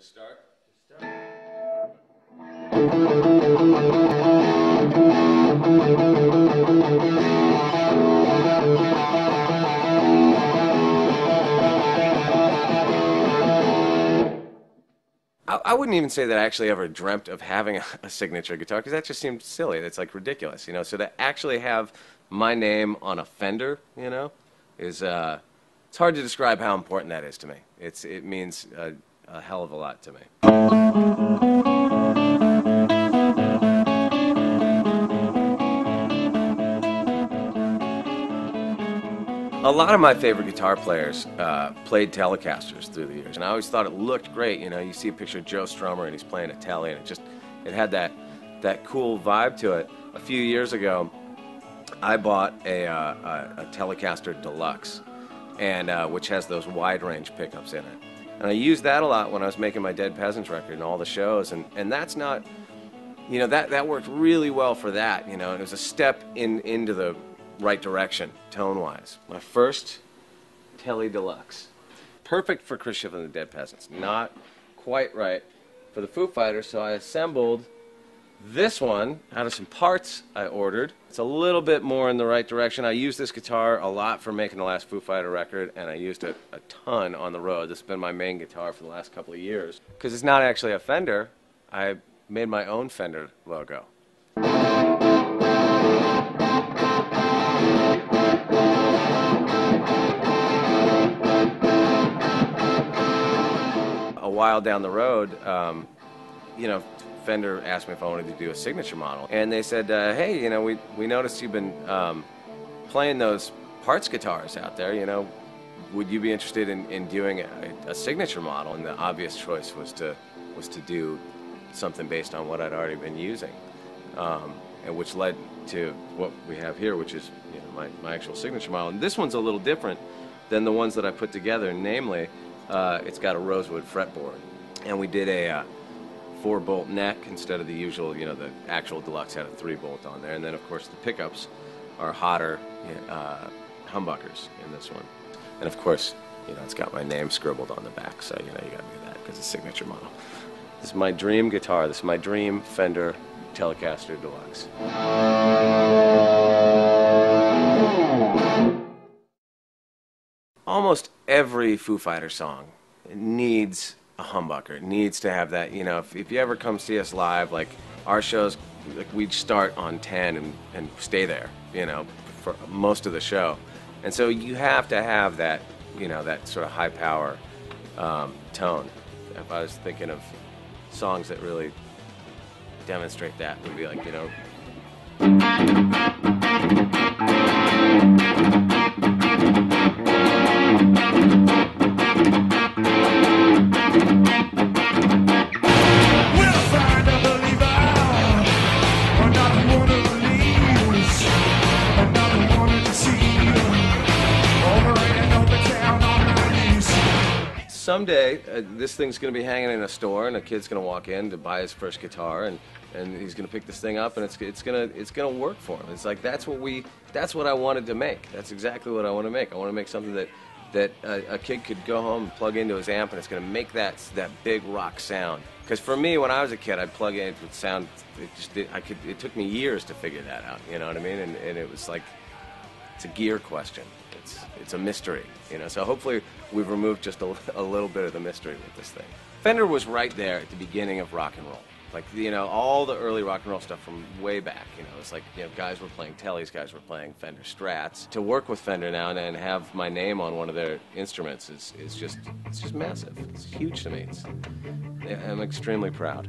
To start? I wouldn't even say that I actually ever dreamt of having a signature guitar, because that just seemed silly. It's like ridiculous, you know. So to actually have my name on a Fender, you know, is it's hard to describe how important that is to me. It means a hell of a lot to me. A lot of my favorite guitar players played Telecasters through the years, and I always thought it looked great. You know, you see a picture of Joe Strummer and he's playing a Tele, and it had that cool vibe to it. A few years ago, I bought a Telecaster Deluxe, and which has those wide range pickups in it, and I used that a lot when I was making my Dead Peasants record and all the shows, and that's not, you know, that worked really well for that, you know, and it was a step into the right direction, tone-wise. My first Tele Deluxe. Perfect for Chris Shiflett and the Dead Peasants. Not quite right for the Foo Fighters, so I assembled this one out of some parts I ordered. It's a little bit more in the right direction. I used this guitar a lot for making the last Foo Fighter record, and I used it a ton on the road. This has been my main guitar for the last couple of years. Because it's not actually a Fender, I made my own Fender logo. A while down the road, you know, Fender asked me if I wanted to do a signature model, and they said, hey, you know, we noticed you've been playing those parts guitars out there, you know, would you be interested in doing a signature model? And the obvious choice was to do something based on what I'd already been using, and which led to what we have here, which is, you know, my actual signature model. And this one's a little different than the ones that I put together, namely, it's got a rosewood fretboard, and we did a 4-bolt neck instead of the usual, you know, the actual Deluxe had a 3-bolt on there, and then of course the pickups are hotter humbuckers in this one, and of course, you know, it's got my name scribbled on the back, so you know you got to do that because it's a signature model. This is my dream guitar. This is my dream Fender Telecaster Deluxe. Almost every Foo Fighters song needs a humbucker. It needs to have that, you know, if you ever come see us live, like our shows, like we'd start on 10 and stay there, you know, for most of the show. And so you have to have that, you know, that sort of high power tone. If I was thinking of songs that really demonstrate that, would be like, you know, someday this thing's going to be hanging in a store, and a kid's going to walk in to buy his first guitar, and he's going to pick this thing up, and it's going to work for him. It's like that's what I wanted to make. That's exactly what I want to make. I want to make something that a kid could go home and plug into his amp, and it's going to make that big rock sound. Because for me, when I was a kid, I'd plug in, it would sound. It took me years to figure that out. You know what I mean? And it was like, it's a gear question. It's a mystery, you know. So hopefully we've removed just a little bit of the mystery with this thing. Fender was right there at the beginning of rock and roll. Like, you know, all the early rock and roll stuff from way back, you know, it's like, you know, guys were playing Teles, guys were playing Fender Strats. To work with Fender now and have my name on one of their instruments is just massive. It's huge to me. I'm extremely proud.